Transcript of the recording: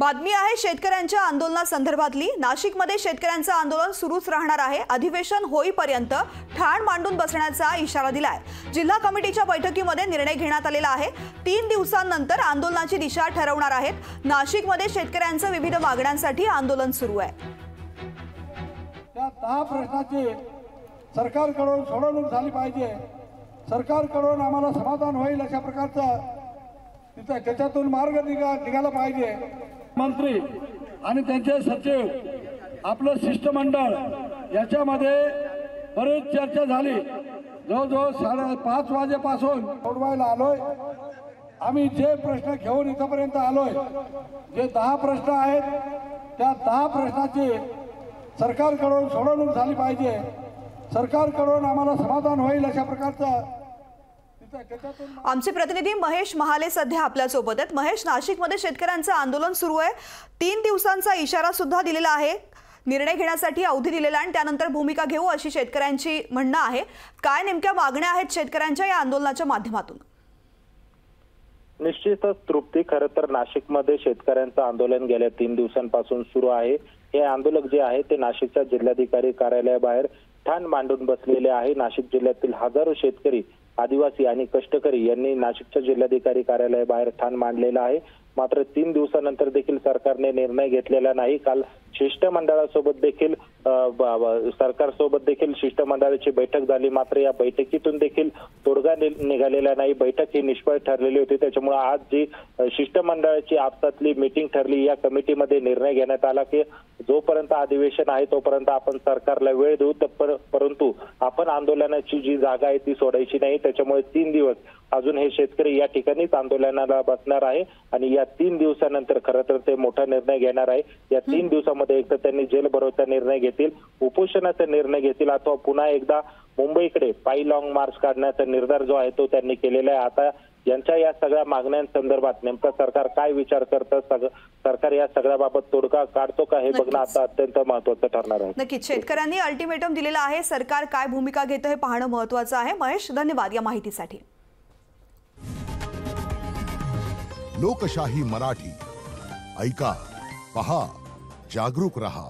बातमी आहे शेतकऱ्यांच्या आंदोलनासंदर्भातली। नाशिकमध्ये शेतकऱ्यांचं आंदोलन सुरूच राहणार आहे। अधिवेशन होईपर्यंत ठाण मांडून बसण्याचा इशारा दिलाय। जिल्हा कमिटीच्या बैठकीमध्ये निर्णय घेण्यात आलेला आहे। 3 दिवसांनंतर आंदोलनाची दिशा ठरवणार आहेत। नाशिकमध्ये शेतकऱ्यांचं विविध मागण्यांसाठी आंदोलन सुरू आहे। त्या 10 प्रश्नाची सरकारकडून सोडवणूक झाली पाहिजे। सरकारकडून आम्हाला समाधान होईल अशा प्रकारचा त्याच्यातून मार्ग निघाला पाहिजे। मंत्री आणि त्यांचे सचिव आपलं शिष्टमंडळ याच्यामध्ये बरीच चर्चा झाली। जवळजवळ 5:30 वाजेपासून सोडवायला आलोय। आम्ही जे प्रश्न घेऊन इथपर्यंत आलोय, जे 10 प्रश्न आहेत त्या 10 प्रश्नाची सरकारकडून सोडवणूक झाली पाहिजे। सरकारकडून आम्हाला समाधान होईल अशा प्रकारचा आमचे प्रतिनिधी महेश महाले सध्या आपल्या सोबत आहेत। महेश, नाशिकमध्ये शेतकऱ्यांचं आंदोलन सुरू आहे। 3 दिवसांचा इशारा सुद्धा दिलेला आहे। निर्णय घेण्यासाठी अवधी दिलेला आणि त्यानंतर भूमिका घेऊ अशी शेतकऱ्यांची म्हणणं आहे। काय नेमक्या मागण्या आहेत शेतकऱ्यांच्या या आंदोलनाच्या माध्यमातून? निश्चितच तृप्ती, खरं तर नाशिकमध्ये शेतकऱ्यांचं आंदोलन गेल्या 3 दिवसांपासून सुरू आहे। हे आंदोलक जे आहे ते नाशिकच्या जिल्हाधिकारी कार्यालयाबाहेर ठाण मांडून बसलेले आहे। नाशिक जिल्ह्यातील हजारो शेतकरी, आदिवासी आणि कष्टकरी यांनी नाशिकच्या जिल्हाधिकारी कार्यालयाबाहेर ठाण मांडलेलं आहे। मात्र 3 दिवसानंतर देखील सरकारने निर्णय घेतलेला नाही। काल शिष्टमंडळासोबत देखील सरकारसोबत देखील शिष्टमंडळाची बैठक झाली, मात्र या बैठकीतून देखील तोडगा निघालेला नाही। बैठक ही निष्फळ ठरलेली होती। त्याच्यामुळे आज जी शिष्टमंडळाची आपसातली मीटिंग ठरली, या कमिटीमध्ये निर्णय घेण्यात आला की जोपर्यंत अधिवेशन आहे तोपर्यंत आपण सरकारला वेळ देऊ, परंतु आपण आंदोलनाची जी जागा आहे ती सोडायची नाही। त्याच्यामुळे 3 दिवस अजून हे शेतकरी या ठिकाणीच आंदोलनाला बसणार आहे आणि या 3 दिवसानंतर खरं तर ते मोठा निर्णय घेणार आहे। या 3 दिवसामध्ये एकतर त्यांनी जेल भरवण्याचा निर्णय घेतील, उपोषणाचा निर्णय घेतील, अथवा पुन्हा एकदा मुंबईकडे पायी लॉंग मार्च काढण्याचा निर्धार जो आहे तो त्यांनी केलेला आहे। आता यांच्या या सगळ्या मागण्यांसंदर्भात नेमकं सरकार काय विचार करतं, सरकार या सगळ्याबाबत तोडगा काढतो का, हे बघणं आता अत्यंत महत्त्वाचं ठरणार आहे। नक्कीच शेतकऱ्यांनी अल्टिमेटम दिलेला आहे। सरकार काय भूमिका घेतं हे पाहणं महत्त्वाचं आहे। महेश, धन्यवाद या माहितीसाठी। लोकशाही मराठी ऐका, पहा, जागरूक रहा।